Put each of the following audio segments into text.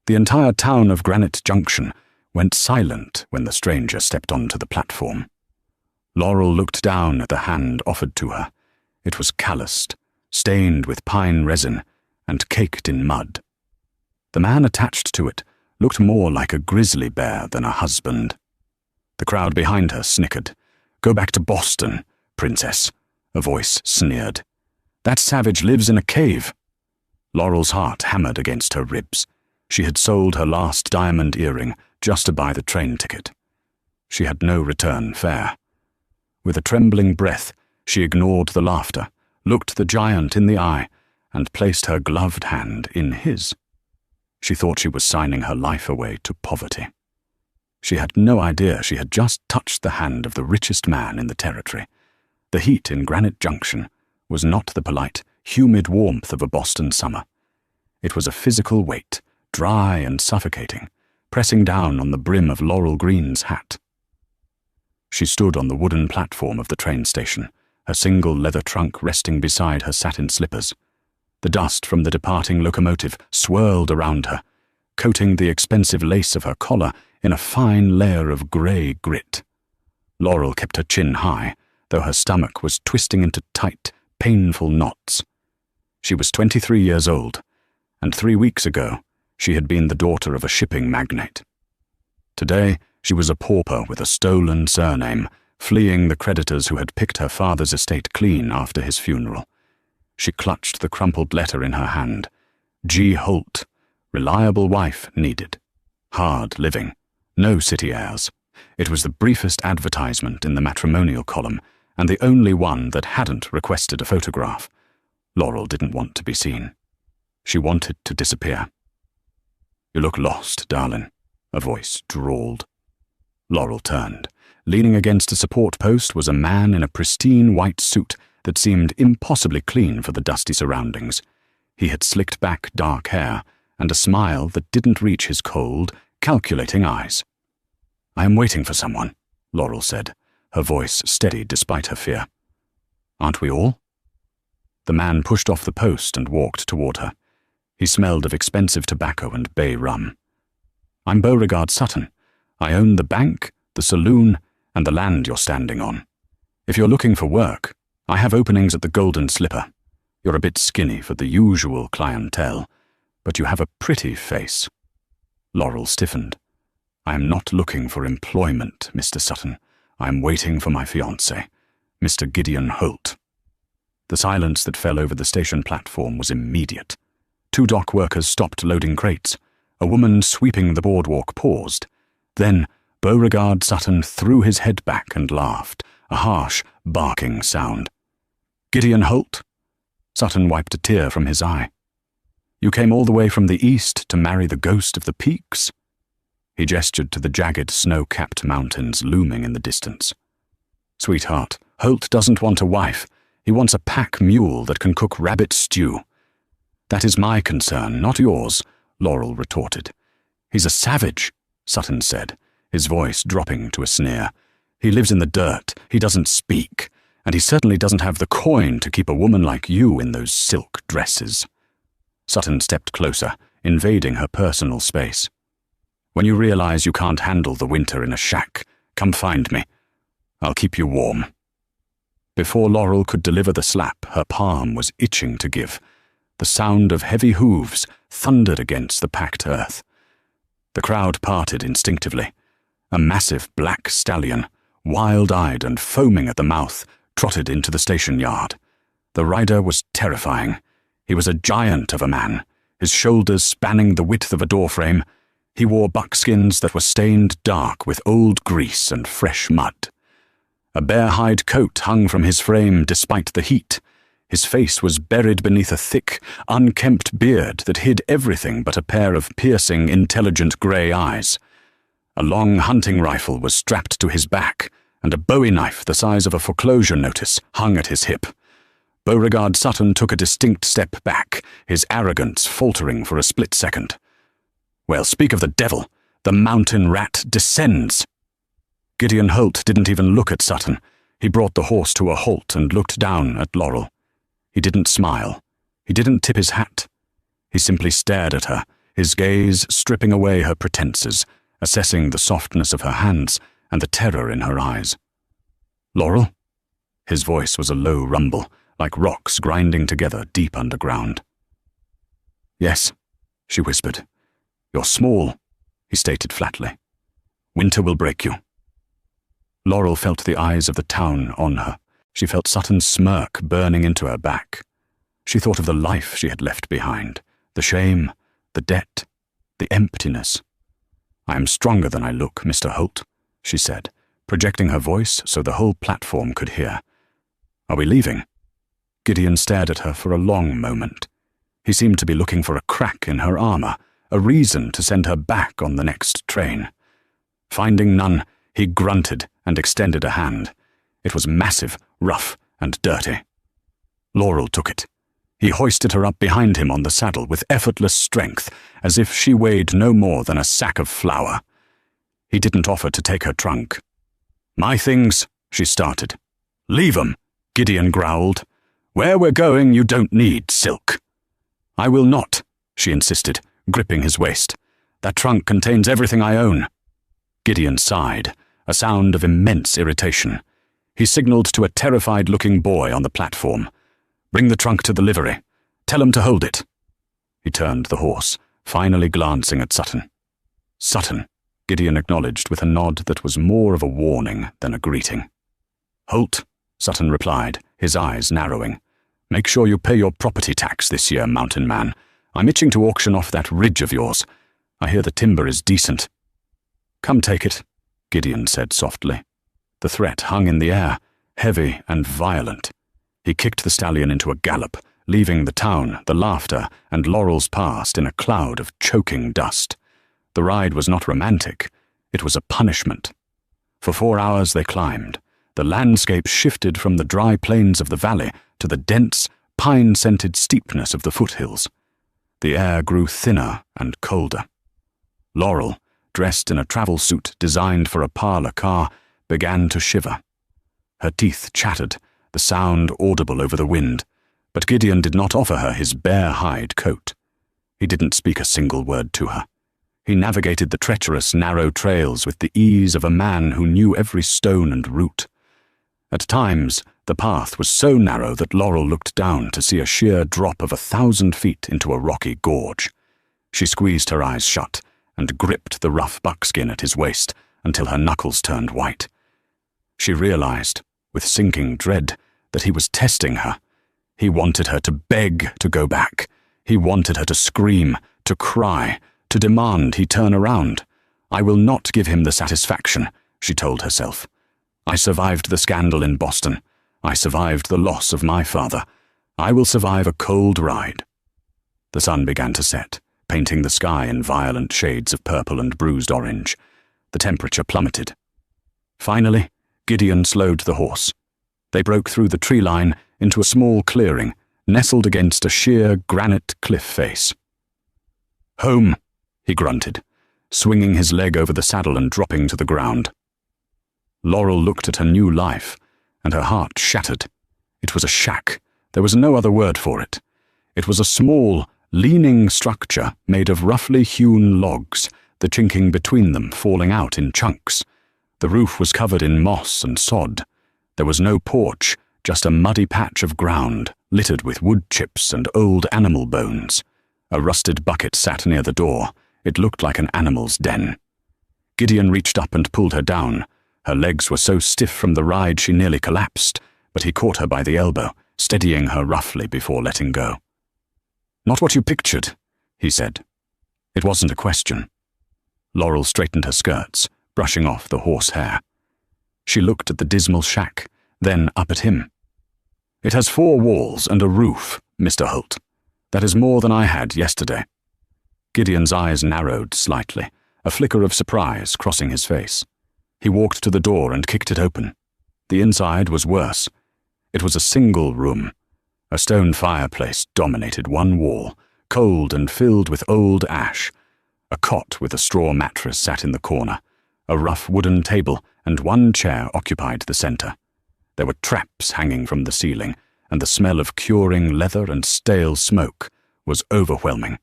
The entire town of Granite Junction went silent when the stranger stepped onto the platform. Laurel looked down at the hand offered to her. It was calloused, stained with pine resin, and caked in mud. The man attached to it looked more like a grizzly bear than a husband. The crowd behind her snickered. "Go back to Boston, princess," a voice sneered. "That savage lives in a cave." Laurel's heart hammered against her ribs. She had sold her last diamond earring just to buy the train ticket. She had no return fare. With a trembling breath, she ignored the laughter, looked the giant in the eye, and placed her gloved hand in his. She thought she was signing her life away to poverty. She had no idea she had just touched the hand of the richest man in the territory. The heat in Granite Junction was not the polite, humid warmth of a Boston summer. It was a physical weight, dry and suffocating, pressing down on the brim of Laurel Green's hat. She stood on the wooden platform of the train station, her single leather trunk resting beside her satin slippers. The dust from the departing locomotive swirled around her, coating the expensive lace of her collar in a fine layer of grey grit. Laurel kept her chin high, though her stomach was twisting into tight, painful knots. She was 23 years old, and 3 weeks ago she had been the daughter of a shipping magnate. Today she was a pauper with a stolen surname, fleeing the creditors who had picked her father's estate clean after his funeral. She clutched the crumpled letter in her hand. G. Holt, reliable wife needed. Hard living. No city airs. It was the briefest advertisement in the matrimonial column, and the only one that hadn't requested a photograph. Laurel didn't want to be seen. She wanted to disappear. "You look lost, darling," a voice drawled. Laurel turned. Leaning against a support post was a man in a pristine white suit that seemed impossibly clean for the dusty surroundings. He had slicked back dark hair and a smile that didn't reach his cold, calculating eyes. "I am waiting for someone," Laurel said, her voice steady despite her fear. "Aren't we all?" The man pushed off the post and walked toward her. He smelled of expensive tobacco and bay rum. "I'm Beauregard Sutton. I own the bank, the saloon, and the land you're standing on. If you're looking for work, I have openings at the Golden Slipper. You're a bit skinny for the usual clientele, but you have a pretty face." Laurel stiffened. "I am not looking for employment, Mr. Sutton. I am waiting for my fiancé, Mr. Gideon Holt." The silence that fell over the station platform was immediate. 2 dock workers stopped loading crates. A woman sweeping the boardwalk paused. Then Beauregard Sutton threw his head back and laughed, a harsh, barking sound. "Gideon Holt?" Sutton wiped a tear from his eye. "You came all the way from the east to marry the ghost of the peaks?" He gestured to the jagged, snow-capped mountains looming in the distance. "Sweetheart, Holt doesn't want a wife. He wants a pack mule that can cook rabbit stew." "That is my concern, not yours," Laurel retorted. "He's a savage," Sutton said, his voice dropping to a sneer. "He lives in the dirt, he doesn't speak, and he certainly doesn't have the coin to keep a woman like you in those silk dresses." Sutton stepped closer, invading her personal space. "When you realize you can't handle the winter in a shack, come find me. I'll keep you warm." Before Laurel could deliver the slap, her palm was itching to give. The sound of heavy hooves thundered against the packed earth. The crowd parted instinctively. A massive black stallion, wild-eyed and foaming at the mouth, trotted into the station yard. The rider was terrifying. He was a giant of a man, his shoulders spanning the width of a doorframe. He wore buckskins that were stained dark with old grease and fresh mud. A bear-hide coat hung from his frame despite the heat. His face was buried beneath a thick, unkempt beard that hid everything but a pair of piercing, intelligent grey eyes. A long hunting rifle was strapped to his back, and a bowie knife the size of a foreclosure notice hung at his hip. Beauregard Sutton took a distinct step back, his arrogance faltering for a split second. "Well, speak of the devil! The mountain rat descends!" Gideon Holt didn't even look at Sutton. He brought the horse to a halt and looked down at Laurel. He didn't smile. He didn't tip his hat. He simply stared at her, his gaze stripping away her pretenses, assessing the softness of her hands and the terror in her eyes. "Laurel?" His voice was a low rumble, like rocks grinding together deep underground. "Yes," she whispered. "You're small," he stated flatly. "Winter will break you." Laurel felt the eyes of the town on her. She felt Sutton's smirk burning into her back. She thought of the life she had left behind, the shame, the debt, the emptiness. "I am stronger than I look, Mr. Holt," she said, projecting her voice so the whole platform could hear. "Are we leaving?" Gideon stared at her for a long moment. He seemed to be looking for a crack in her armor, a reason to send her back on the next train. Finding none, he grunted and extended a hand. It was massive, rough, and dirty. Laurel took it. He hoisted her up behind him on the saddle with effortless strength, as if she weighed no more than a sack of flour. He didn't offer to take her trunk. "My things," she started. "Leave 'em," Gideon growled. "Where we're going, you don't need silk." "I will not," she insisted, gripping his waist. "That trunk contains everything I own." Gideon sighed, a sound of immense irritation. He signaled to a terrified-looking boy on the platform. "Bring the trunk to the livery. Tell him to hold it." He turned the horse, finally glancing at Sutton. "Sutton," Gideon acknowledged with a nod that was more of a warning than a greeting. "Holt," Sutton replied, his eyes narrowing. "Make sure you pay your property tax this year, mountain man. I'm itching to auction off that ridge of yours. I hear the timber is decent." "Come take it," Gideon said softly. The threat hung in the air, heavy and violent. He kicked the stallion into a gallop, leaving the town, the laughter, and Laurel's past in a cloud of choking dust. The ride was not romantic. It was a punishment. For 4 hours they climbed. The landscape shifted from the dry plains of the valley to the dense, pine-scented steepness of the foothills. The air grew thinner and colder. Laurel, dressed in a travel suit designed for a parlor car, began to shiver. Her teeth chattered, the sound audible over the wind, but Gideon did not offer her his bare hide coat. He didn't speak a single word to her. He navigated the treacherous, narrow trails with the ease of a man who knew every stone and root. At times, the path was so narrow that Laurel looked down to see a sheer drop of 1,000 feet into a rocky gorge. She squeezed her eyes shut and gripped the rough buckskin at his waist until her knuckles turned white. She realized, with sinking dread, that he was testing her. He wanted her to beg to go back. He wanted her to scream, to cry, to demand he turn around. "I will not give him the satisfaction," she told herself. "I survived the scandal in Boston. I survived the loss of my father. I will survive a cold ride." The sun began to set, painting the sky in violent shades of purple and bruised orange. The temperature plummeted. Finally, Gideon slowed the horse. They broke through the tree line into a small clearing, nestled against a sheer granite cliff face. "Home," he grunted, swinging his leg over the saddle and dropping to the ground. Laurel looked at her new life, and her heart shattered. It was a shack. There was no other word for it. It was a small, leaning structure made of roughly hewn logs, the chinking between them falling out in chunks. The roof was covered in moss and sod. There was no porch, just a muddy patch of ground, littered with wood chips and old animal bones. A rusted bucket sat near the door. It looked like an animal's den. Gideon reached up and pulled her down. Her legs were so stiff from the ride she nearly collapsed, but he caught her by the elbow, steadying her roughly before letting go. "Not what you pictured," he said. It wasn't a question. Laurel straightened her skirts, brushing off the horsehair. She looked at the dismal shack, then up at him. "It has 4 walls and a roof, Mr. Holt. That is more than I had yesterday." Gideon's eyes narrowed slightly, a flicker of surprise crossing his face. He walked to the door and kicked it open. The inside was worse. It was a single room. A stone fireplace dominated one wall, cold and filled with old ash. A cot with a straw mattress sat in the corner. A rough wooden table and one chair occupied the center. There were traps hanging from the ceiling, and the smell of curing leather and stale smoke was overwhelming.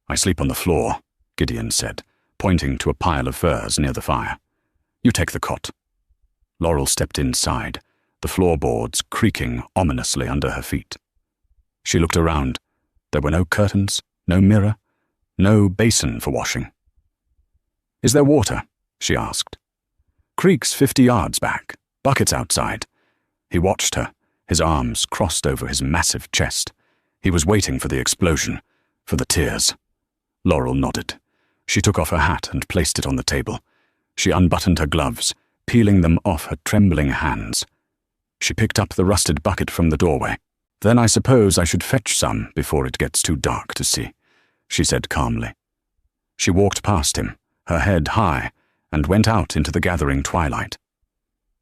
I sleep on the floor, Gideon said, pointing to a pile of furs near the fire. You take the cot. Laurel stepped inside, the floorboards creaking ominously under her feet. She looked around. There were no curtains, no mirror, no basin for washing. Is there water? She asked. Creek's 50 yards back, buckets outside. He watched her, his arms crossed over his massive chest. He was waiting for the explosion, for the tears. Laurel nodded. She took off her hat and placed it on the table. She unbuttoned her gloves, peeling them off her trembling hands. She picked up the rusted bucket from the doorway. Then I suppose I should fetch some before it gets too dark to see, she said calmly. She walked past him, her head high, and went out into the gathering twilight.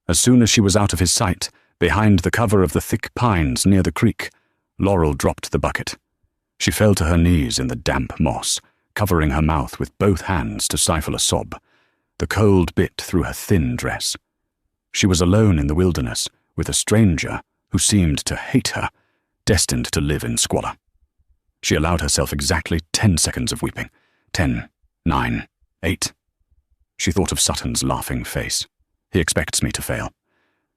As soon as she was out of his sight, behind the cover of the thick pines near the creek, Laurel dropped the bucket. She fell to her knees in the damp moss, covering her mouth with both hands to stifle a sob. The cold bit through her thin dress. She was alone in the wilderness, with a stranger who seemed to hate her, destined to live in squalor. She allowed herself exactly 10 seconds of weeping. 10, 9, 8. She thought of Sutton's laughing face. He expects me to fail.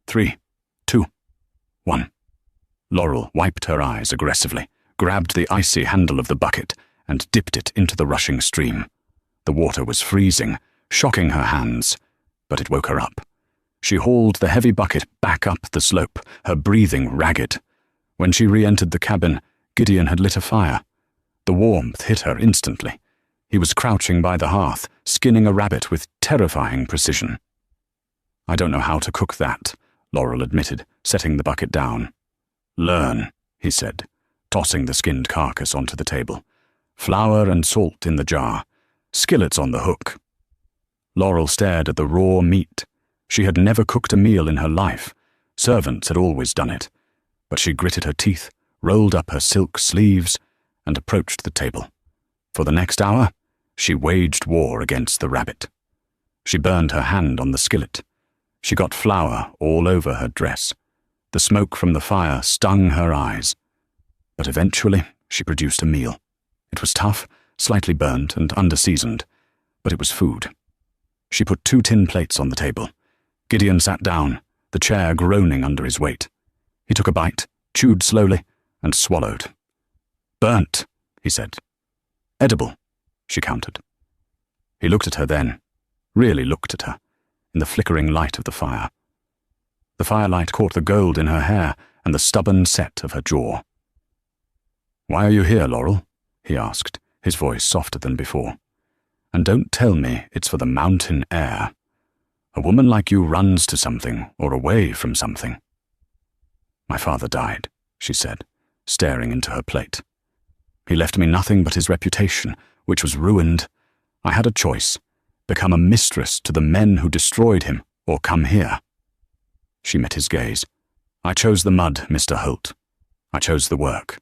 3, 2, 1. Laurel wiped her eyes aggressively, grabbed the icy handle of the bucket, and dipped it into the rushing stream. The water was freezing, shocking her hands, but it woke her up. She hauled the heavy bucket back up the slope, her breathing ragged. When she re-entered the cabin, Gideon had lit a fire. The warmth hit her instantly. He was crouching by the hearth, skinning a rabbit with terrifying precision. I don't know how to cook that, Laurel admitted, setting the bucket down. Learn, he said, tossing the skinned carcass onto the table. Flour and salt in the jar. Skillets on the hook. Laurel stared at the raw meat. She had never cooked a meal in her life. Servants had always done it. But she gritted her teeth, rolled up her silk sleeves, and approached the table. For the next hour, she waged war against the rabbit. She burned her hand on the skillet. She got flour all over her dress. The smoke from the fire stung her eyes. But eventually, she produced a meal. It was tough, slightly burnt and under-seasoned, but it was food. She put 2 tin plates on the table. Gideon sat down, the chair groaning under his weight. He took a bite, chewed slowly, and swallowed. Burnt, he said. Edible, she countered. He looked at her then, really looked at her, in the flickering light of the fire. The firelight caught the gold in her hair and the stubborn set of her jaw. Why are you here, Laurel? He asked, his voice softer than before. And don't tell me it's for the mountain air. A woman like you runs to something or away from something. My father died, she said, staring into her plate. He left me nothing but his reputation, which was ruined. I had a choice, become a mistress to the men who destroyed him, or come here. She met his gaze. I chose the mud, Mr. Holt. I chose the work.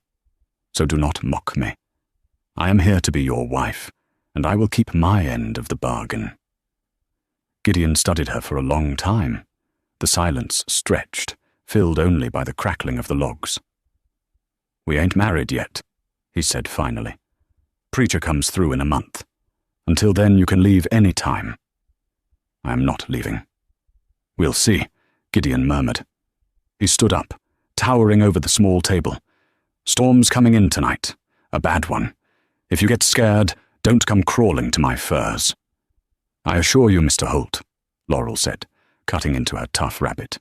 So do not mock me. I am here to be your wife, and I will keep my end of the bargain. Gideon studied her for a long time. The silence stretched, filled only by the crackling of the logs. We ain't married yet, he said finally. Preacher comes through in a month. Until then you can leave any time. I am not leaving. We'll see, Gideon murmured. He stood up, towering over the small table. Storm's coming in tonight, a bad one. If you get scared, don't come crawling to my furs. I assure you, Mr. Holt, Laurel said, cutting into her tough rabbit.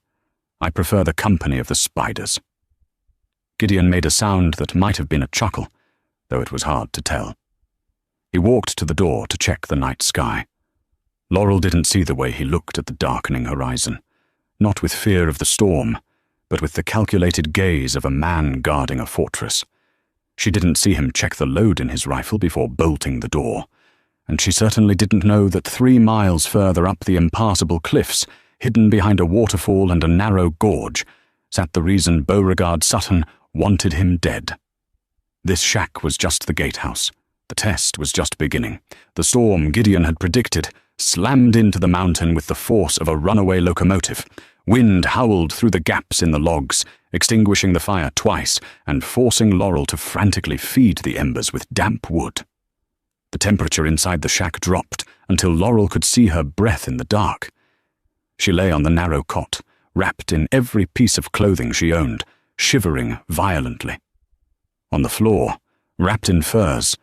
I prefer the company of the spiders. Gideon made a sound that might have been a chuckle, though it was hard to tell. He walked to the door to check the night sky. Laurel didn't see the way he looked at the darkening horizon, not with fear of the storm, but with the calculated gaze of a man guarding a fortress. She didn't see him check the load in his rifle before bolting the door, and she certainly didn't know that 3 miles further up the impassable cliffs, hidden behind a waterfall and a narrow gorge, sat the reason Beauregard Sutton wanted him dead. This shack was just the gatehouse. The test was just beginning. The storm Gideon had predicted slammed into the mountain with the force of a runaway locomotive. Wind howled through the gaps in the logs, extinguishing the fire twice and forcing Laurel to frantically feed the embers with damp wood. The temperature inside the shack dropped until Laurel could see her breath in the dark. She lay on the narrow cot, wrapped in every piece of clothing she owned, shivering violently. On the floor, wrapped in furs,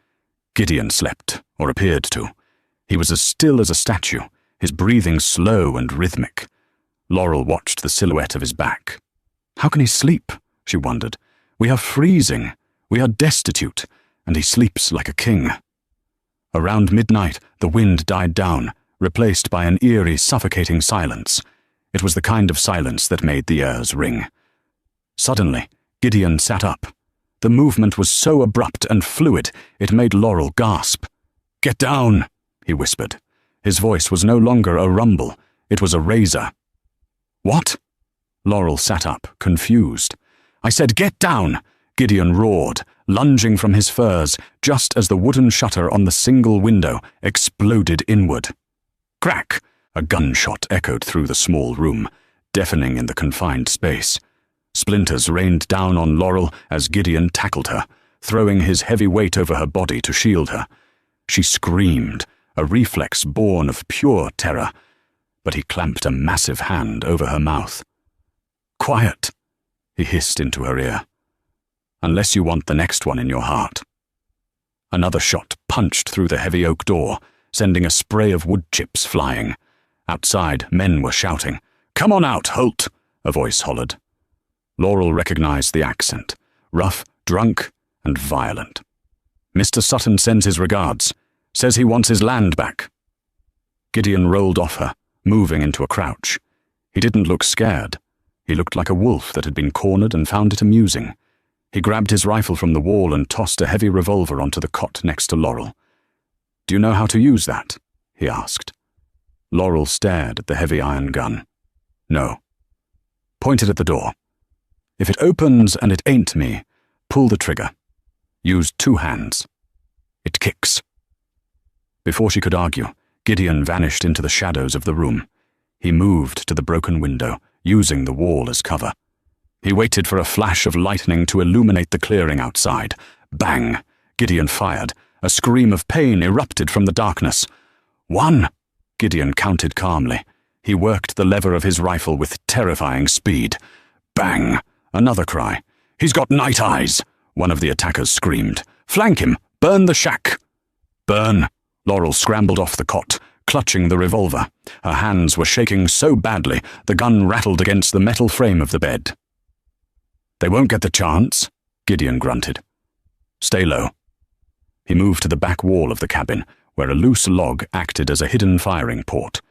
Gideon slept, or appeared to. He was as still as a statue, his breathing slow and rhythmic. Laurel watched the silhouette of his back. How can he sleep? She wondered. We are freezing. We are destitute, and he sleeps like a king. Around midnight, the wind died down, replaced by an eerie, suffocating silence. It was the kind of silence that made the airs ring. Suddenly, Gideon sat up. The movement was so abrupt and fluid, it made Laurel gasp. "Get down," he whispered. His voice was no longer a rumble, it was a razor. "What?" Laurel sat up, confused. "I said get down," Gideon roared, lunging from his furs just as the wooden shutter on the single window exploded inward. Crack! A gunshot echoed through the small room, deafening in the confined space. Splinters rained down on Laurel as Gideon tackled her, throwing his heavy weight over her body to shield her. She screamed, a reflex born of pure terror, but he clamped a massive hand over her mouth. "Quiet," he hissed into her ear. "Unless you want the next one in your heart." Another shot punched through the heavy oak door, sending a spray of wood chips flying. Outside, men were shouting. "Come on out, Holt," a voice hollered. Laurel recognized the accent, rough, drunk, and violent. "Mr. Sutton sends his regards. Says he wants his land back." Gideon rolled off her, moving into a crouch. He didn't look scared. He looked like a wolf that had been cornered and found it amusing. He grabbed his rifle from the wall and tossed a heavy revolver onto the cot next to Laurel. "Do you know how to use that?" he asked. Laurel stared at the heavy iron gun. "No." "Point it at the door. If it opens and it ain't me, pull the trigger. Use 2 hands. It kicks." Before she could argue, Gideon vanished into the shadows of the room. He moved to the broken window, using the wall as cover. He waited for a flash of lightning to illuminate the clearing outside. Bang! Gideon fired. A scream of pain erupted from the darkness. 1! Gideon counted calmly. He worked the lever of his rifle with terrifying speed. Bang! Another cry. "He's got night eyes!" one of the attackers screamed. "Flank him! Burn the shack!" "Burn!" Laurel scrambled off the cot, clutching the revolver. Her hands were shaking so badly, the gun rattled against the metal frame of the bed. "They won't get the chance," Gideon grunted. "Stay low." He moved to the back wall of the cabin, where a loose log acted as a hidden firing port.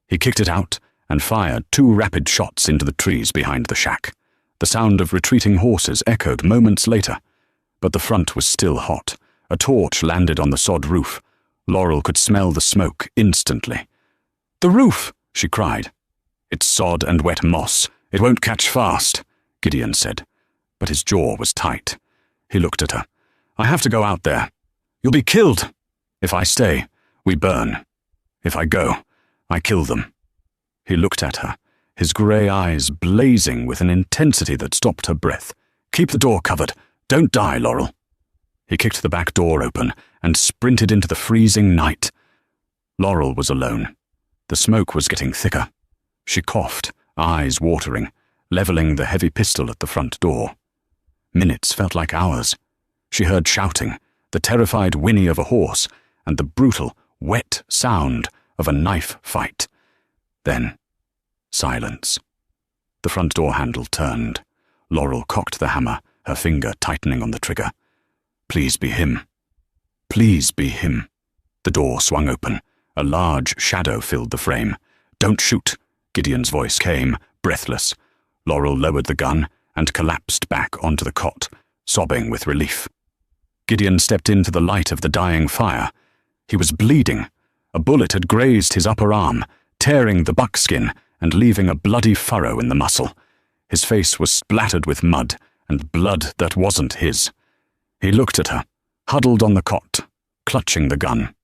He kicked it out and fired 2 rapid shots into the trees behind the shack. The sound of retreating horses echoed moments later, but the front was still hot. A torch landed on the sod roof. Laurel could smell the smoke instantly. "The roof!" she cried. "It's sod and wet moss. It won't catch fast," Gideon said, but his jaw was tight. He looked at her. "I have to go out there. You'll be killed. If I stay, we burn. If I go, I kill them." He looked at her, his grey eyes blazing with an intensity that stopped her breath. "Keep the door covered. Don't die, Laurel." He kicked the back door open and sprinted into the freezing night. Laurel was alone. The smoke was getting thicker. She coughed, eyes watering, leveling the heavy pistol at the front door. Minutes felt like hours. She heard shouting, the terrified whinny of a horse, and the brutal, wet sound of a knife fight. Then, silence. The front door handle turned. Laurel cocked the hammer, her finger tightening on the trigger. Please be him. Please be him. The door swung open. A large shadow filled the frame. "Don't shoot," Gideon's voice came, breathless. Laurel lowered the gun and collapsed back onto the cot, sobbing with relief. Gideon stepped into the light of the dying fire. He was bleeding. A bullet had grazed his upper arm, tearing the buckskin and leaving a bloody furrow in the muscle. His face was splattered with mud and blood that wasn't his. He looked at her, huddled on the cot, clutching the gun.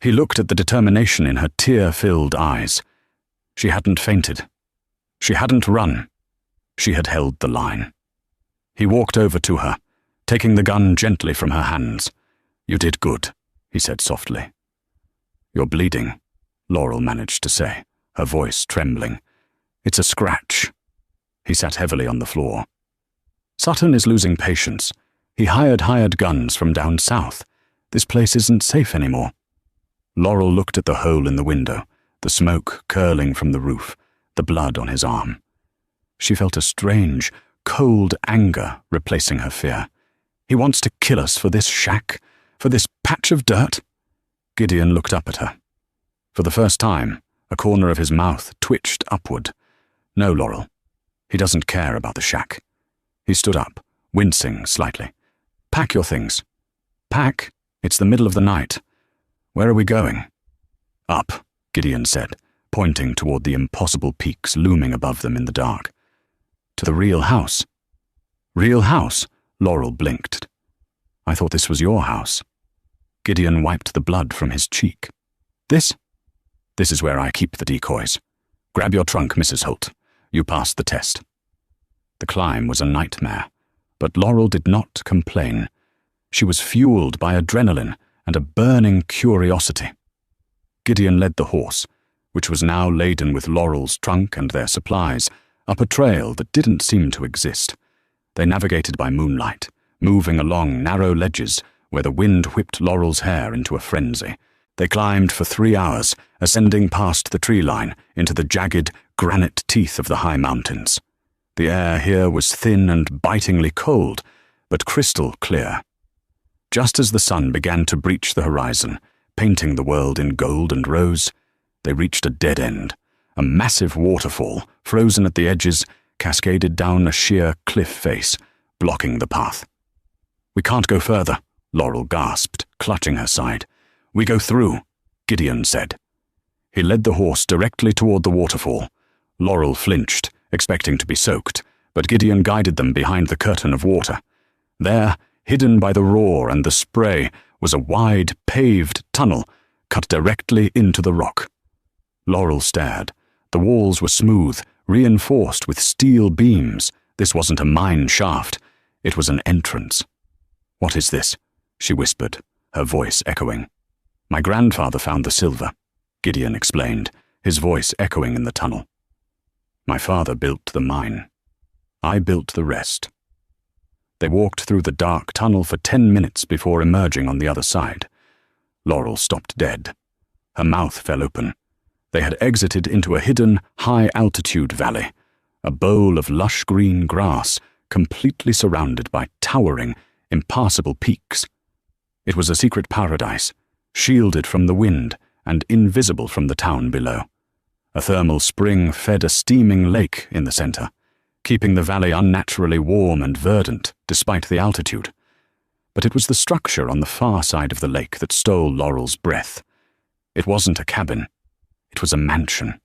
He looked at the determination in her tear-filled eyes. She hadn't fainted. She hadn't run. She had held the line. He walked over to her, taking the gun gently from her hands. "You did good," he said softly. "You're bleeding," Laurel managed to say, her voice trembling. "It's a scratch." He sat heavily on the floor. "Sutton is losing patience. He hired guns from down south. This place isn't safe anymore." Laurel looked at the hole in the window, the smoke curling from the roof, the blood on his arm. She felt a strange, cold anger replacing her fear. "He wants to kill us for this shack, for this patch of dirt?" Gideon looked up at her. For the first time, a corner of his mouth twitched upward. "No, Laurel. He doesn't care about the shack." He stood up, wincing slightly. "Pack your things." "Pack? It's the middle of the night. Where are we going?" "Up," Gideon said, pointing toward the impossible peaks looming above them in the dark. "To the real house." "Real house?" Laurel blinked. "I thought this was your house." Gideon wiped the blood from his cheek. "This? This is where I keep the decoys. Grab your trunk, Mrs. Holt. You passed the test." The climb was a nightmare, but Laurel did not complain. She was fueled by adrenaline and a burning curiosity. Gideon led the horse, which was now laden with Laurel's trunk and their supplies, up a trail that didn't seem to exist. They navigated by moonlight, moving along narrow ledges where the wind whipped Laurel's hair into a frenzy. They climbed for 3 hours, ascending past the tree line into the jagged, granite teeth of the high mountains. The air here was thin and bitingly cold, but crystal clear. Just as the sun began to breach the horizon, painting the world in gold and rose, they reached a dead end. A massive waterfall, frozen at the edges, cascaded down a sheer cliff face, blocking the path. "We can't go further," Laurel gasped, clutching her side. "We go through," Gideon said. He led the horse directly toward the waterfall. Laurel flinched, expecting to be soaked, but Gideon guided them behind the curtain of water. There, hidden by the roar and the spray, was a wide, paved tunnel cut directly into the rock. Laurel stared. The walls were smooth, reinforced with steel beams. This wasn't a mine shaft. It was an entrance. "What is this?" she whispered, her voice echoing. "My grandfather found the silver," Gideon explained, his voice echoing in the tunnel. "My father built the mine. I built the rest." They walked through the dark tunnel for 10 minutes before emerging on the other side. Laurel stopped dead. Her mouth fell open. They had exited into a hidden, high-altitude valley, a bowl of lush green grass, completely surrounded by towering, impassable peaks. It was a secret paradise, shielded from the wind and invisible from the town below. A thermal spring fed a steaming lake in the center, keeping the valley unnaturally warm and verdant despite the altitude. But it was the structure on the far side of the lake that stole Laurel's breath. It wasn't a cabin. It was a mansion.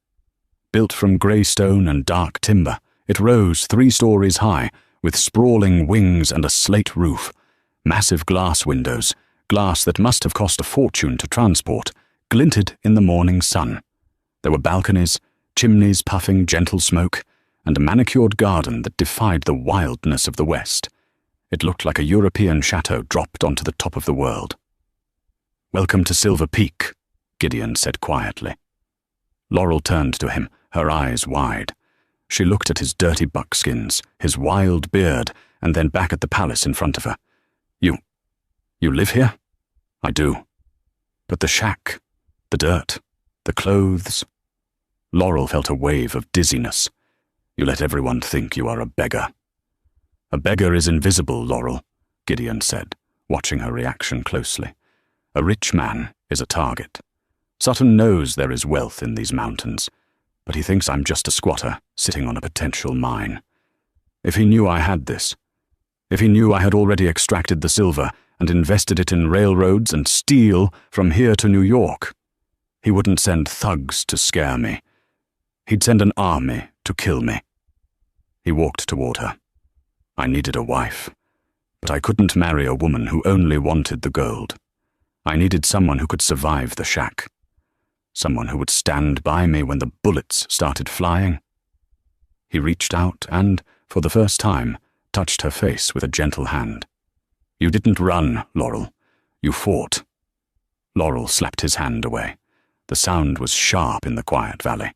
Built from grey stone and dark timber, it rose 3 stories high, with sprawling wings and a slate roof. Massive glass windows, glass that must have cost a fortune to transport, glinted in the morning sun. There were balconies, chimneys puffing gentle smoke, and a manicured garden that defied the wildness of the West. It looked like a European chateau dropped onto the top of the world. "Welcome to Silver Peak," Gideon said quietly. Laurel turned to him, her eyes wide. She looked at his dirty buckskins, his wild beard, and then back at the palace in front of her. You live here?" "I do." "But the shack, the dirt, the clothes." Laurel felt a wave of dizziness. "You let everyone think you are a beggar." "A beggar is invisible, Laurel," Gideon said, watching her reaction closely. "A rich man is a target. Sutton knows there is wealth in these mountains, but he thinks I'm just a squatter sitting on a potential mine. If he knew I had this, if he knew I had already extracted the silver and invested it in railroads and steel from here to New York, he wouldn't send thugs to scare me. He'd send an army to kill me." He walked toward her. "I needed a wife, but I couldn't marry a woman who only wanted the gold. I needed someone who could survive the shack. Someone who would stand by me when the bullets started flying." He reached out and, for the first time, touched her face with a gentle hand. "You didn't run, Laurel. You fought. Laurel slapped his hand away. The sound was sharp in the quiet valley.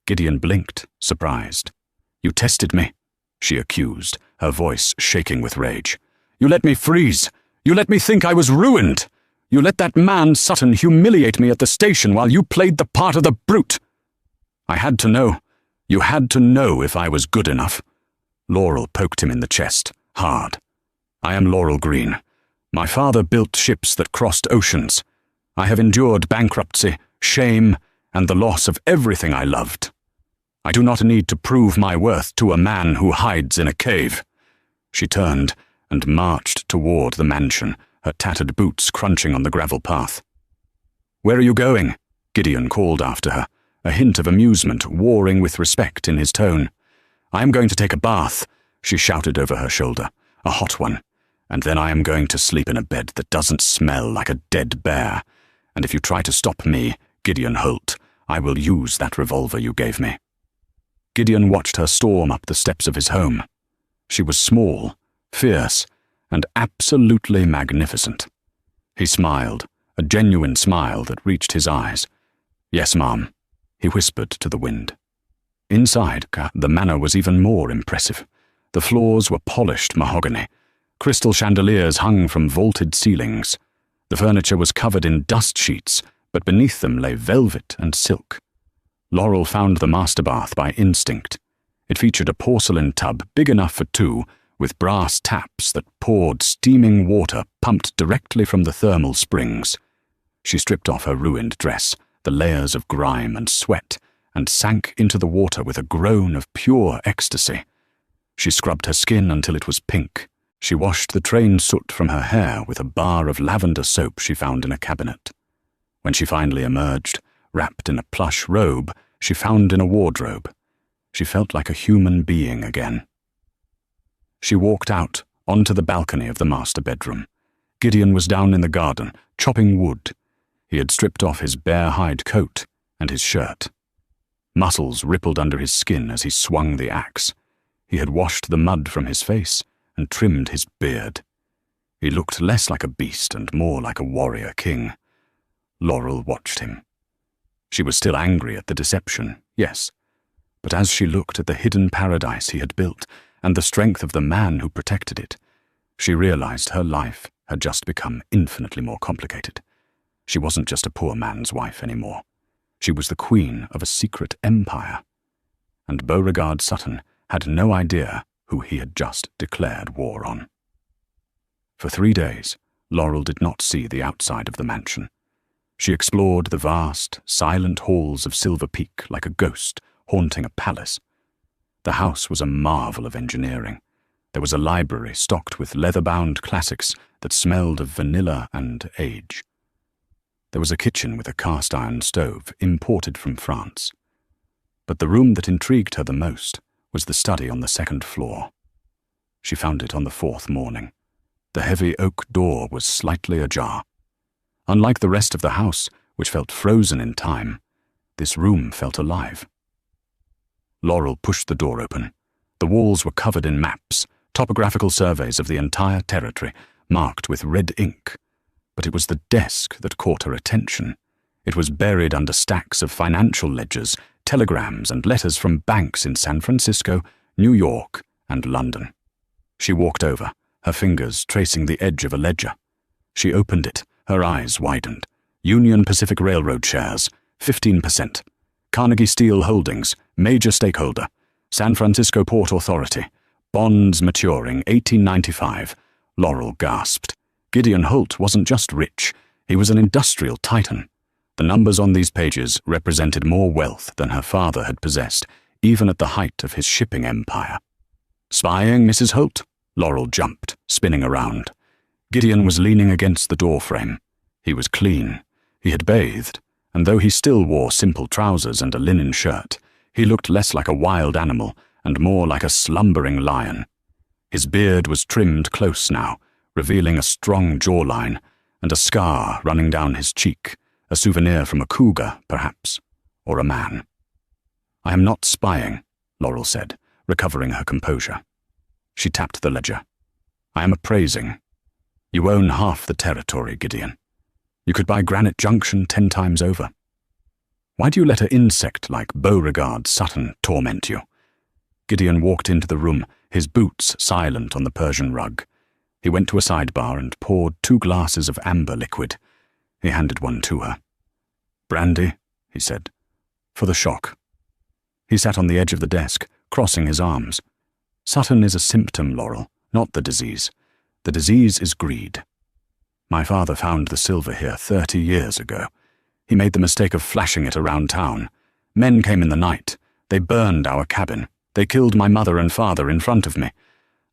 Gideon blinked, surprised. "You tested me," she accused, her voice shaking with rage. "You let me freeze. You let me think I was ruined. You let that man Sutton humiliate me at the station while you played the part of the brute. I had to know. You had to know if I was good enough." Laurel poked him in the chest, hard. "I am Laurel Green. My father built ships that crossed oceans. I have endured bankruptcy, shame, and the loss of everything I loved. I do not need to prove my worth to a man who hides in a cave." She turned and marched toward the mansion, her tattered boots crunching on the gravel path. "Where are you going?" Gideon called after her, a hint of amusement warring with respect in his tone. "I am going to take a bath," she shouted over her shoulder, "a hot one, and then I am going to sleep in a bed that doesn't smell like a dead bear. And if you try to stop me, Gideon Holt, I will use that revolver you gave me." Gideon watched her storm up the steps of his home. She was small, fierce, and absolutely magnificent. He smiled, a genuine smile that reached his eyes. "Yes, Mom," he whispered to the wind. Inside, the manor was even more impressive. The floors were polished mahogany. Crystal chandeliers hung from vaulted ceilings. The furniture was covered in dust sheets, but beneath them lay velvet and silk. Laurel found the master bath by instinct. It featured a porcelain tub big enough for two, with brass taps that poured steaming water pumped directly from the thermal springs. She stripped off her ruined dress, the layers of grime and sweat, and sank into the water with a groan of pure ecstasy. She scrubbed her skin until it was pink. She washed the train soot from her hair with a bar of lavender soap she found in a cabinet. When she finally emerged, wrapped in a plush robe she found in a wardrobe, she felt like a human being again. She walked out onto the balcony of the master bedroom. Gideon was down in the garden, chopping wood. He had stripped off his bear hide coat and his shirt. Muscles rippled under his skin as he swung the axe. He had washed the mud from his face and trimmed his beard. He looked less like a beast and more like a warrior king. Laurel watched him. She was still angry at the deception, yes, but as she looked at the hidden paradise he had built and the strength of the man who protected it, she realized her life had just become infinitely more complicated. She wasn't just a poor man's wife anymore. She was the queen of a secret empire. And Beauregard Sutton had no idea who he had just declared war on. For 3 days, Laurel did not see the outside of the mansion. She explored the vast, silent halls of Silver Peak like a ghost haunting a palace. The house was a marvel of engineering. There was a library stocked with leather-bound classics that smelled of vanilla and age. There was a kitchen with a cast-iron stove imported from France. But the room that intrigued her the most was the study on the 2nd floor. She found it on the 4th morning. The heavy oak door was slightly ajar. Unlike the rest of the house, which felt frozen in time, this room felt alive. Laurel pushed the door open. The walls were covered in maps, topographical surveys of the entire territory, marked with red ink. But it was the desk that caught her attention. It was buried under stacks of financial ledgers, telegrams, and letters from banks in San Francisco, New York, and London. She walked over, her fingers tracing the edge of a ledger. She opened it, her eyes widened. Union Pacific Railroad shares, 15%. Carnegie Steel Holdings, major stakeholder. San Francisco Port Authority. Bonds maturing 1895. Laurel gasped. Gideon Holt wasn't just rich, he was an industrial titan. The numbers on these pages represented more wealth than her father had possessed, even at the height of his shipping empire. "Spying, Mrs. Holt?" Laurel jumped, spinning around. Gideon was leaning against the doorframe. He was clean. He had bathed, and though he still wore simple trousers and a linen shirt, he looked less like a wild animal and more like a slumbering lion. His beard was trimmed close now, revealing a strong jawline and a scar running down his cheek, a souvenir from a cougar, perhaps, or a man. "I am not spying," Laurel said, recovering her composure. She tapped the ledger. "I am appraising. You own half the territory, Gideon. You could buy Granite Junction 10 times over. Why do you let an insect like Beauregard Sutton torment you? Gideon walked into the room, his boots silent on the Persian rug. He went to a sidebar and poured 2 glasses of amber liquid. He handed one to her. "Brandy," he said, "for the shock." He sat on the edge of the desk, crossing his arms. "Sutton is a symptom, Laurel, not the disease. The disease is greed. My father found the silver here 30 years ago. He made the mistake of flashing it around town. Men came in the night. They burned our cabin. They killed my mother and father in front of me.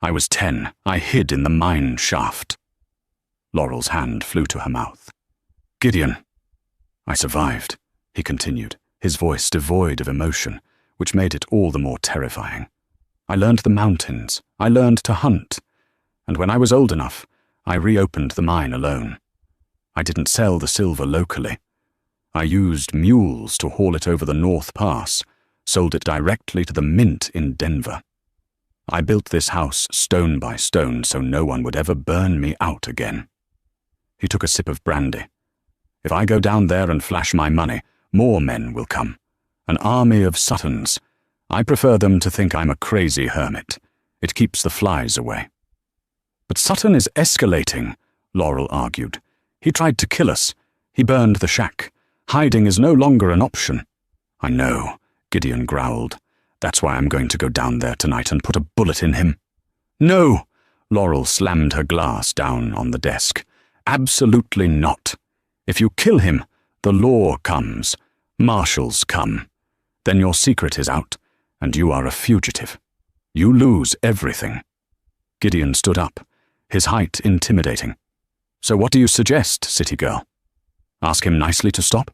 I was 10. I hid in the mine shaft." Laurel's hand flew to her mouth. "Gideon." "I survived," he continued, his voice devoid of emotion, which made it all the more terrifying. "I learned the mountains. I learned to hunt. And when I was old enough, I reopened the mine alone. I didn't sell the silver locally. I used mules to haul it over the North Pass, sold it directly to the mint in Denver. I built this house stone by stone so no one would ever burn me out again." He took a sip of brandy. "If I go down there and flash my money, more men will come. An army of Suttons. I prefer them to think I'm a crazy hermit. It keeps the flies away." "But Sutton is escalating," Laurel argued. "He tried to kill us. He burned the shack. Hiding is no longer an option." "I know," Gideon growled. "That's why I'm going to go down there tonight and put a bullet in him." "No!" Laurel slammed her glass down on the desk. "Absolutely not. If you kill him, the law comes. Marshals come. Then your secret is out, and you are a fugitive. You lose everything." Gideon stood up, his height intimidating. "So what do you suggest, city girl? Ask him nicely to stop?"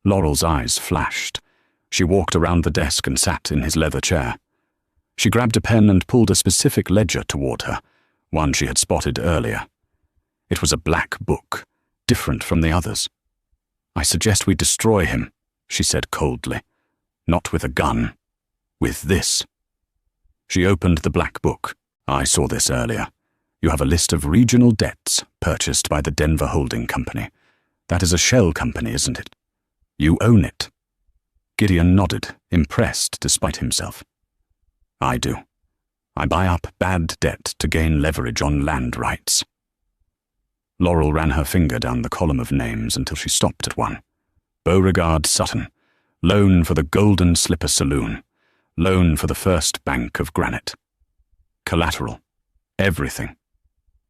Laurel's eyes flashed. She walked around the desk and sat in his leather chair. She grabbed a pen and pulled a specific ledger toward her, one she had spotted earlier. It was a black book, different from the others. "I suggest we destroy him," she said coldly. "Not with a gun. With this." She opened the black book. "I saw this earlier. You have a list of regional debts purchased by the Denver Holding Company. That is a shell company, isn't it? You own it." Gideon nodded, impressed despite himself. "I do. I buy up bad debt to gain leverage on land rights." Laurel ran her finger down the column of names until she stopped at one. Beauregard Sutton, loan for the Golden Slipper Saloon, loan for the First Bank of Granite. Collateral. Everything.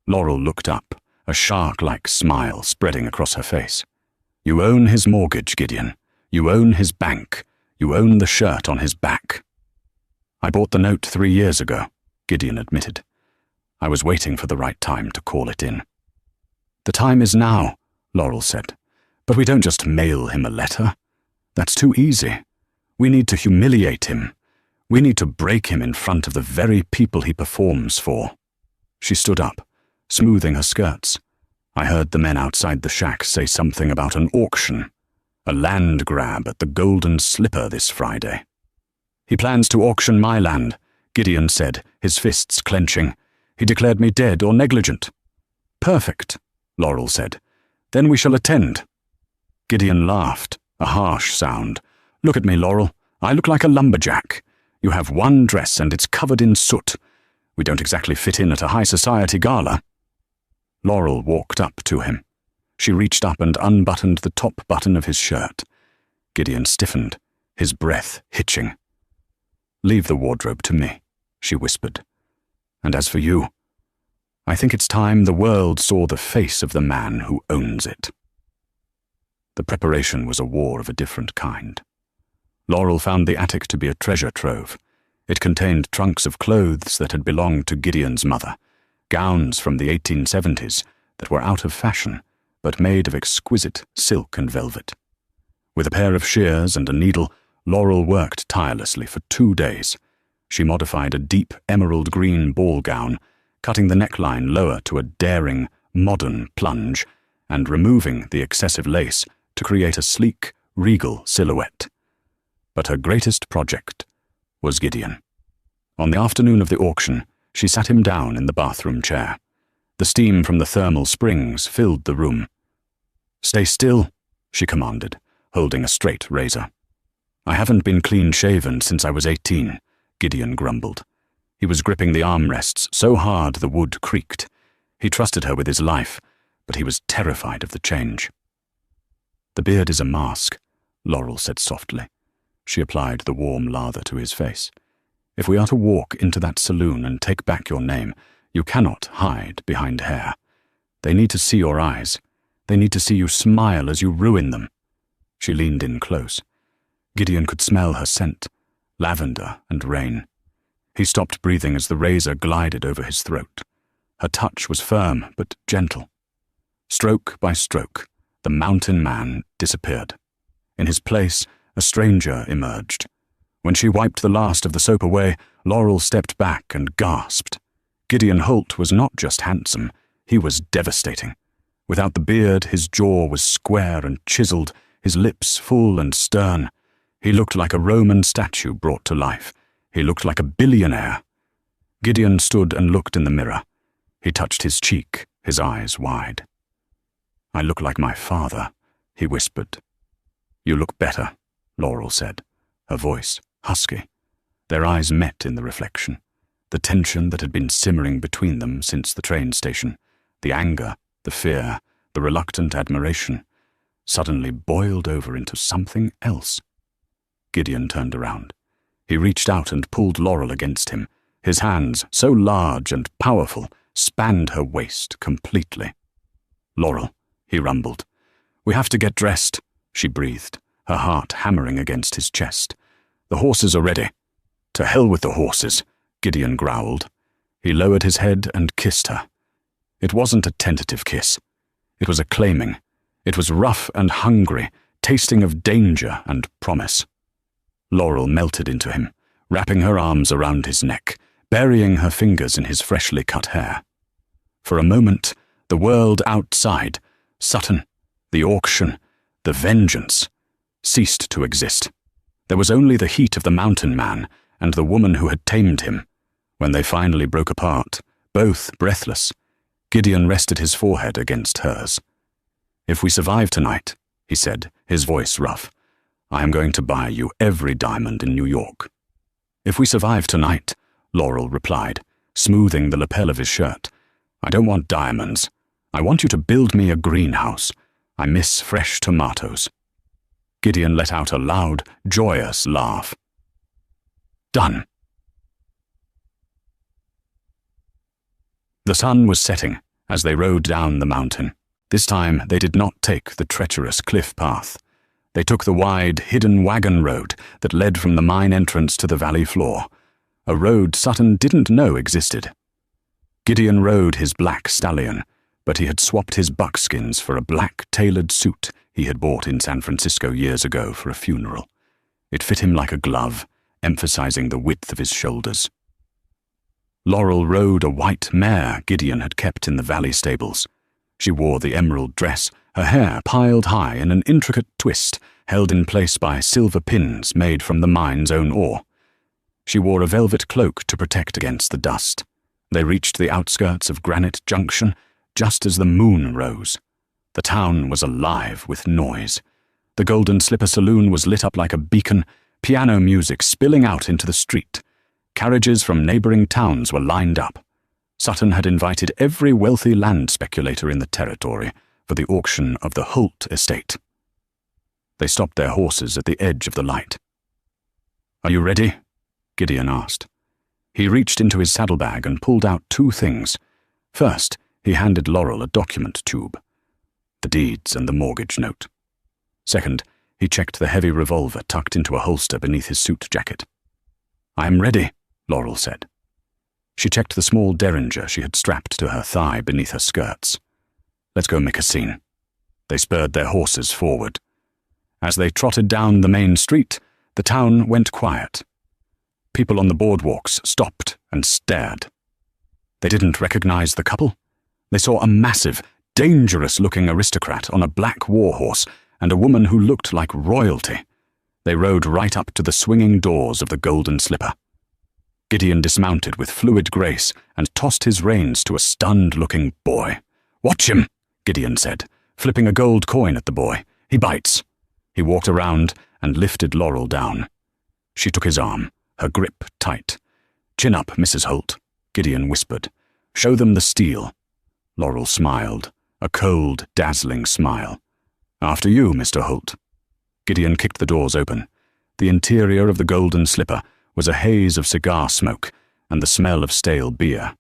Laurel looked up, a shark-like smile spreading across her face. "You own his mortgage, Gideon. You own his bank. You own the shirt on his back." "I bought the note 3 years ago," Gideon admitted. "I was waiting for the right time to call it in." "The time is now," Laurel said. "But we don't just mail him a letter. That's too easy. We need to humiliate him. We need to break him in front of the very people he performs for." She stood up, smoothing her skirts. "I heard the men outside the shack say something about an auction. A land grab at the Golden Slipper this Friday." "He plans to auction my land," Gideon said, his fists clenching. "He declared me dead or negligent." "Perfect," Laurel said. "Then we shall attend." Gideon laughed, a harsh sound. "Look at me, Laurel. I look like a lumberjack. You have one dress and it's covered in soot. We don't exactly fit in at a high society gala." Laurel walked up to him. She reached up and unbuttoned the top button of his shirt. Gideon stiffened, his breath hitching. "Leave the wardrobe to me," she whispered. "And as for you, I think it's time the world saw the face of the man who owns it." The preparation was a war of a different kind. Laurel found the attic to be a treasure trove. It contained trunks of clothes that had belonged to Gideon's mother, gowns from the 1870s that were out of fashion, but made of exquisite silk and velvet. With a pair of shears and a needle, Laurel worked tirelessly for 2 days. She modified a deep emerald green ball gown, cutting the neckline lower to a daring, modern plunge, and removing the excessive lace to create a sleek, regal silhouette. But her greatest project was Gideon. On the afternoon of the auction, she sat him down in the bathroom chair. The steam from the thermal springs filled the room. "Stay still," she commanded, holding a straight razor. "I haven't been clean-shaven since I was 18, Gideon grumbled. He was gripping the armrests so hard the wood creaked. He trusted her with his life, but he was terrified of the change. "The beard is a mask," Laurel said softly. She applied the warm lather to his face. "If we are to walk into that saloon and take back your name, you cannot hide behind hair. They need to see your eyes. They need to see you smile as you ruin them." She leaned in close. Gideon could smell her scent, lavender and rain. He stopped breathing as the razor glided over his throat. Her touch was firm but gentle. Stroke by stroke, the mountain man disappeared. In his place, a stranger emerged. When she wiped the last of the soap away, Laurel stepped back and gasped. Gideon Holt was not just handsome, he was devastating. Without the beard, his jaw was square and chiseled, his lips full and stern. He looked like a Roman statue brought to life. He looked like a billionaire. Gideon stood and looked in the mirror. He touched his cheek, his eyes wide. "I look like my father," he whispered. "You look better," Laurel said, her voice husky. Their eyes met in the reflection. The tension that had been simmering between them since the train station, the anger, the fear, the reluctant admiration, suddenly boiled over into something else. Gideon turned around. He reached out and pulled Laurel against him. His hands, so large and powerful, spanned her waist completely. "Laurel," he rumbled. "We have to get dressed," she breathed, her heart hammering against his chest. "The horses are ready." "To hell with the horses," Gideon growled. He lowered his head and kissed her. It wasn't a tentative kiss. It was a claiming. It was rough and hungry, tasting of danger and promise. Laurel melted into him, wrapping her arms around his neck, burying her fingers in his freshly cut hair. For a moment, the world outside, Sutton, the auction, the vengeance, ceased to exist. There was only the heat of the mountain man and the woman who had tamed him. When they finally broke apart, both breathless, Gideon rested his forehead against hers. "If we survive tonight," he said, his voice rough, "I am going to buy you every diamond in New York." "If we survive tonight," Laurel replied, smoothing the lapel of his shirt, "I don't want diamonds. I want you to build me a greenhouse. I miss fresh tomatoes." Gideon let out a loud, joyous laugh. "Done." The sun was setting as they rode down the mountain. This time they did not take the treacherous cliff path. They took the wide, hidden wagon road that led from the mine entrance to the valley floor, a road Sutton didn't know existed. Gideon rode his black stallion, but he had swapped his buckskins for a black tailored suit he had bought in San Francisco years ago for a funeral. It fit him like a glove, emphasizing the width of his shoulders. Laurel rode a white mare Gideon had kept in the valley stables. She wore the emerald dress, her hair piled high in an intricate twist held in place by silver pins made from the mine's own ore. She wore a velvet cloak to protect against the dust. They reached the outskirts of Granite Junction just as the moon rose. The town was alive with noise. The Golden Slipper Saloon was lit up like a beacon, piano music spilling out into the street. Carriages from neighboring towns were lined up. Sutton had invited every wealthy land speculator in the territory for the auction of the Holt estate. They stopped their horses at the edge of the light. "Are you ready?" Gideon asked. He reached into his saddlebag and pulled out two things. First, he handed Laurel a document tube, the deeds and the mortgage note. Second, he checked the heavy revolver tucked into a holster beneath his suit jacket. "I am ready," Laurel said. She checked the small derringer she had strapped to her thigh beneath her skirts. "Let's go make a scene." They spurred their horses forward. As they trotted down the main street, the town went quiet. People on the boardwalks stopped and stared. They didn't recognize the couple. They saw a massive, dangerous-looking aristocrat on a black warhorse and a woman who looked like royalty. They rode right up to the swinging doors of the Golden Slipper. Gideon dismounted with fluid grace and tossed his reins to a stunned-looking boy. "Watch him," Gideon said, flipping a gold coin at the boy. "He bites." He walked around and lifted Laurel down. She took his arm, her grip tight. "Chin up, Mrs. Holt," Gideon whispered. "Show them the steel." Laurel smiled, a cold, dazzling smile. "After you, Mr. Holt." Gideon kicked the doors open. The interior of the Golden Slipper was a haze of cigar smoke and the smell of stale beer.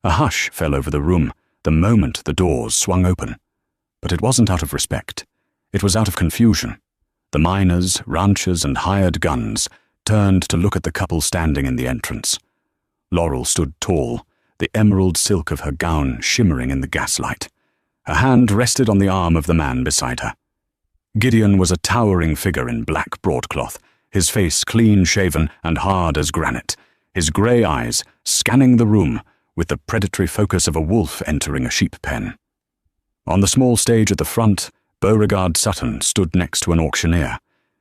A hush fell over the room the moment the doors swung open. But it wasn't out of respect. It was out of confusion. The miners, ranchers, and hired guns turned to look at the couple standing in the entrance. Laurel stood tall, the emerald silk of her gown shimmering in the gaslight. Her hand rested on the arm of the man beside her. Gideon was a towering figure in black broadcloth, his face clean-shaven and hard as granite, his grey eyes scanning the room with the predatory focus of a wolf entering a sheep pen. On the small stage at the front, Beauregard Sutton stood next to an auctioneer.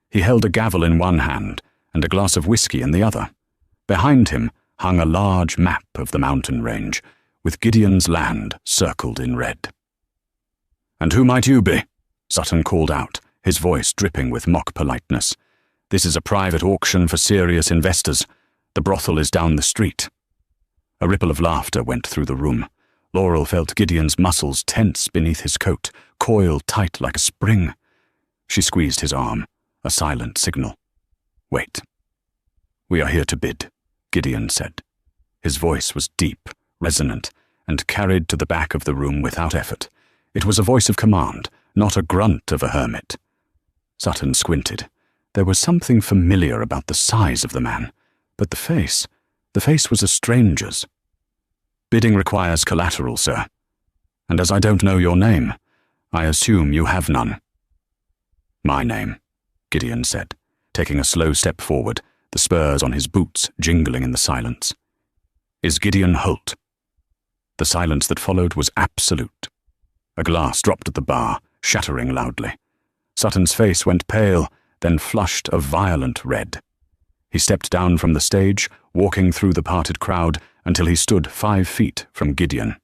He held a gavel in one hand and a glass of whiskey in the other. Behind him hung a large map of the mountain range, with Gideon's land circled in red. "And who might you be?" Sutton called out, his voice dripping with mock politeness. "This is a private auction for serious investors. The brothel is down the street." A ripple of laughter went through the room. Laurel felt Gideon's muscles tense beneath his coat, coiled tight like a spring. She squeezed his arm, a silent signal. "Wait." "We are here to bid," Gideon said. His voice was deep, resonant, and carried to the back of the room without effort. It was a voice of command, not a grunt of a hermit. Sutton squinted. There was something familiar about the size of the man, but the face was a stranger's. "Bidding requires collateral, sir. And as I don't know your name, I assume you have none." "My name," Gideon said, taking a slow step forward, the spurs on his boots jingling in the silence, "is Gideon Holt." The silence that followed was absolute. A glass dropped at the bar, shattering loudly. Sutton's face went pale, then flushed a violent red. He stepped down from the stage, walking through the parted crowd until he stood 5 feet from Gideon.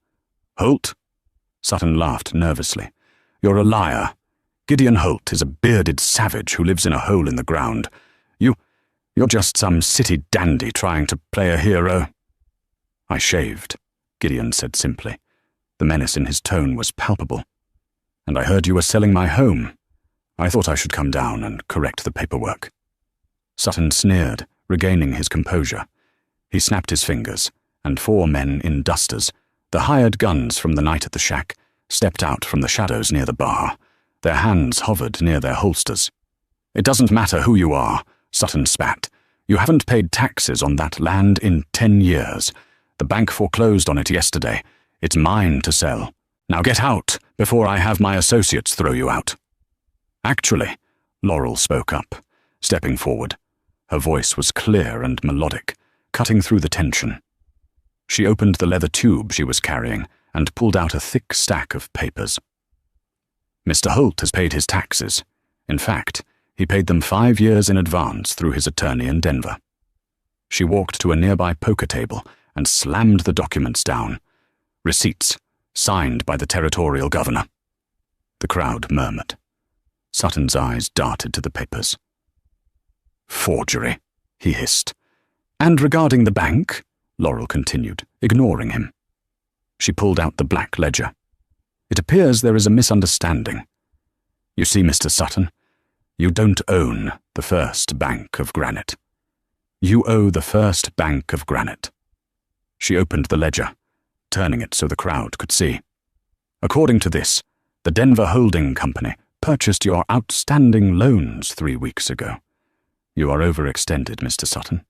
"Holt?" Sutton laughed nervously. "You're a liar. Gideon Holt is a bearded savage who lives in a hole in the ground. You're just some city dandy trying to play a hero." "I shaved," Gideon said simply. The menace in his tone was palpable. "And I heard you were selling my home. I thought I should come down and correct the paperwork." Sutton sneered, regaining his composure. He snapped his fingers, and 4 men in dusters, the hired guns from the night at the shack, stepped out from the shadows near the bar. Their hands hovered near their holsters. "It doesn't matter who you are," Sutton spat. "You haven't paid taxes on that land in 10 years. The bank foreclosed on it yesterday. It's mine to sell. Now get out before I have my associates throw you out." "Actually," Laurel spoke up, stepping forward. Her voice was clear and melodic, cutting through the tension. She opened the leather tube she was carrying and pulled out a thick stack of papers. "Mr. Holt has paid his taxes. In fact, he paid them 5 years in advance through his attorney in Denver." She walked to a nearby poker table and slammed the documents down. "Receipts, signed by the territorial governor." The crowd murmured. Sutton's eyes darted to the papers. "Forgery," he hissed. "And regarding the bank," Laurel continued, ignoring him. She pulled out the black ledger. "It appears there is a misunderstanding. You see, Mr. Sutton, you don't own the First Bank of Granite. You owe the First Bank of Granite." She opened the ledger, turning it so the crowd could see. "According to this, the Denver Holding Company purchased your outstanding loans 3 weeks ago. You are overextended, Mr. Sutton.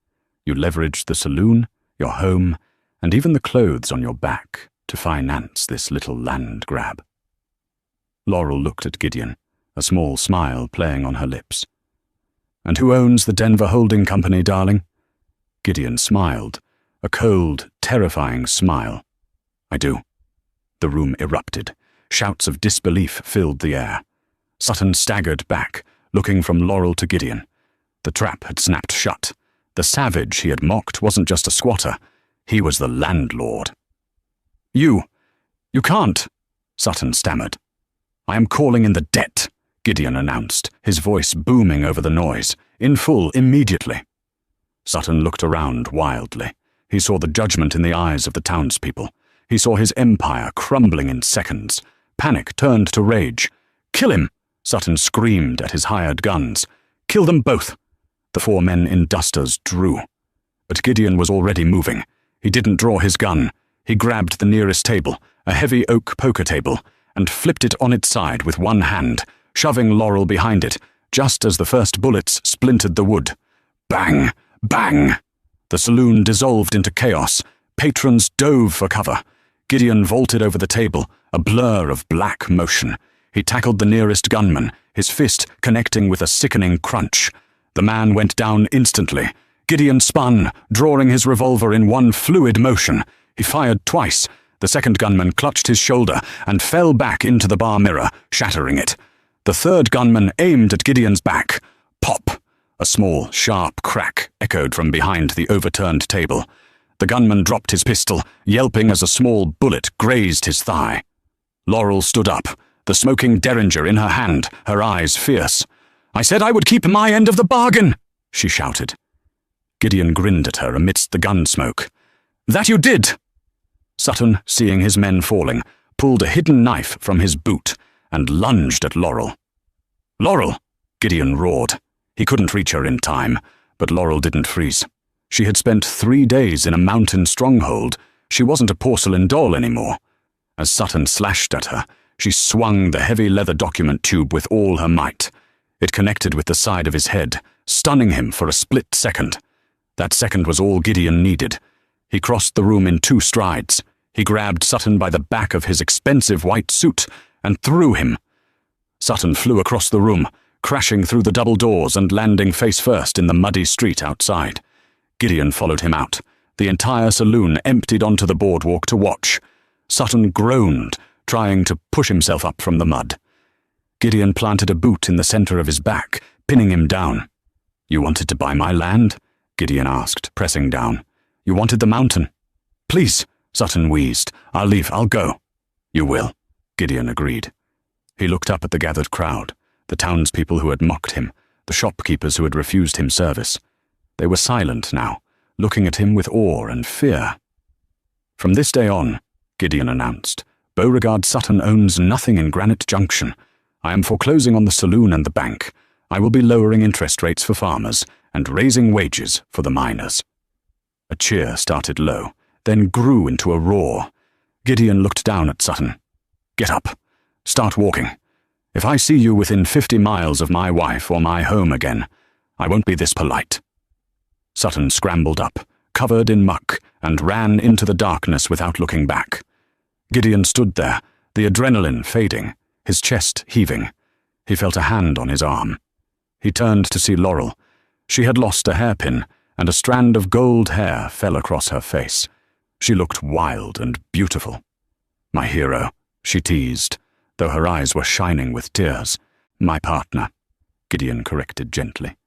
You leveraged the saloon, your home, and even the clothes on your back to finance this little land grab." Laurel looked at Gideon, a small smile playing on her lips. "And who owns the Denver Holding Company, darling?" Gideon smiled, a cold, terrifying smile. "I do." The room erupted. Shouts of disbelief filled the air. Sutton staggered back, looking from Laurel to Gideon. The trap had snapped shut. The savage he had mocked wasn't just a squatter. He was the landlord. You can't," Sutton stammered. "I am calling in the debt," Gideon announced, his voice booming over the noise. "In full, immediately." Sutton looked around wildly. He saw the judgment in the eyes of the townspeople. He saw his empire crumbling in seconds. Panic turned to rage. "Kill him!" Sutton screamed at his hired guns. "Kill them both!" The 4 men in dusters drew. But Gideon was already moving. He didn't draw his gun. He grabbed the nearest table, a heavy oak poker table, and flipped it on its side with one hand, shoving Laurel behind it, just as the first bullets splintered the wood. Bang! Bang! The saloon dissolved into chaos. Patrons dove for cover. Gideon vaulted over the table, a blur of black motion. He tackled the nearest gunman, his fist connecting with a sickening crunch. The man went down instantly. Gideon spun, drawing his revolver in one fluid motion. He fired twice. The second gunman clutched his shoulder and fell back into the bar mirror, shattering it. The third gunman aimed at Gideon's back. Pop! A small, sharp crack echoed from behind the overturned table. The gunman dropped his pistol, yelping as a small bullet grazed his thigh. Laurel stood up, the smoking derringer in her hand, her eyes fierce. "I said I would keep my end of the bargain," she shouted. Gideon grinned at her amidst the gun smoke. "That you did!" Sutton, seeing his men falling, pulled a hidden knife from his boot and lunged at Laurel. "Laurel!" Gideon roared. He couldn't reach her in time, but Laurel didn't freeze. She had spent 3 days in a mountain stronghold. She wasn't a porcelain doll anymore. As Sutton slashed at her, she swung the heavy leather document tube with all her might. It connected with the side of his head, stunning him for a split second. That second was all Gideon needed. He crossed the room in 2 strides. He grabbed Sutton by the back of his expensive white suit and threw him. Sutton flew across the room, crashing through the double doors and landing face first in the muddy street outside. Gideon followed him out. The entire saloon emptied onto the boardwalk to watch. Sutton groaned, trying to push himself up from the mud. Gideon planted a boot in the center of his back, pinning him down. "You wanted to buy my land?" Gideon asked, pressing down. "You wanted the mountain?" "Please," Sutton wheezed. "I'll leave. I'll go." "You will," Gideon agreed. He looked up at the gathered crowd, the townspeople who had mocked him, the shopkeepers who had refused him service. They were silent now, looking at him with awe and fear. "From this day on," Gideon announced, "Beauregard Sutton owns nothing in Granite Junction. I am foreclosing on the saloon and the bank. I will be lowering interest rates for farmers and raising wages for the miners." A cheer started low, then grew into a roar. Gideon looked down at Sutton. "Get up. Start walking. If I see you within 50 miles of my wife or my home again, I won't be this polite." Sutton scrambled up, covered in muck, and ran into the darkness without looking back. Gideon stood there, the adrenaline fading, his chest heaving. He felt a hand on his arm. He turned to see Laurel. She had lost a hairpin, and a strand of gold hair fell across her face. She looked wild and beautiful. "My hero," she teased, though her eyes were shining with tears. "My partner," Gideon corrected gently.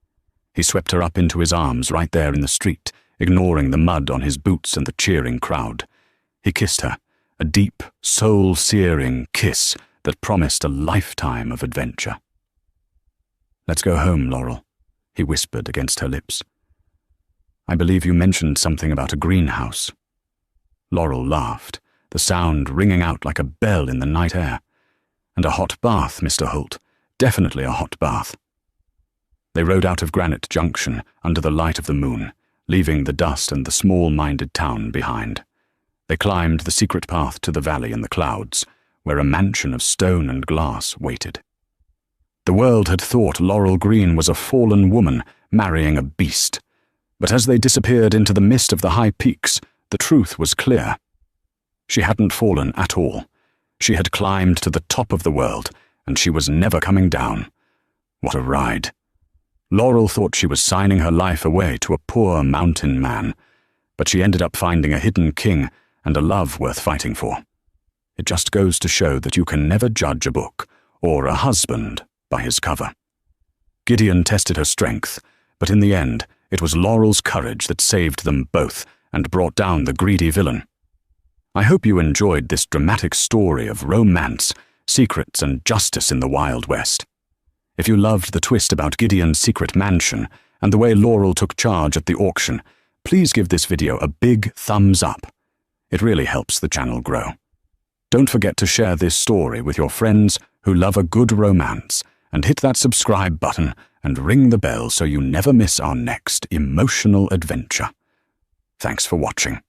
He swept her up into his arms right there in the street, ignoring the mud on his boots and the cheering crowd. He kissed her, a deep, soul-searing kiss that promised a lifetime of adventure. "Let's go home, Laurel," he whispered against her lips. "I believe you mentioned something about a greenhouse." Laurel laughed, the sound ringing out like a bell in the night air. "And a hot bath, Mr. Holt. Definitely a hot bath." They rode out of Granite Junction under the light of the moon, leaving the dust and the small-minded town behind. They climbed the secret path to the valley in the clouds, where a mansion of stone and glass waited. The world had thought Laurel Green was a fallen woman marrying a beast, but as they disappeared into the mist of the high peaks, the truth was clear. She hadn't fallen at all. She had climbed to the top of the world, and she was never coming down. What a ride! Laurel thought she was signing her life away to a poor mountain man, but she ended up finding a hidden king and a love worth fighting for. It just goes to show that you can never judge a book or a husband by his cover. Gideon tested her strength, but in the end, it was Laurel's courage that saved them both and brought down the greedy villain. I hope you enjoyed this dramatic story of romance, secrets and justice in the Wild West. If you loved the twist about Gideon's secret mansion and the way Laurel took charge at the auction, please give this video a big thumbs up. It really helps the channel grow. Don't forget to share this story with your friends who love a good romance, and hit that subscribe button and ring the bell so you never miss our next emotional adventure. Thanks for watching.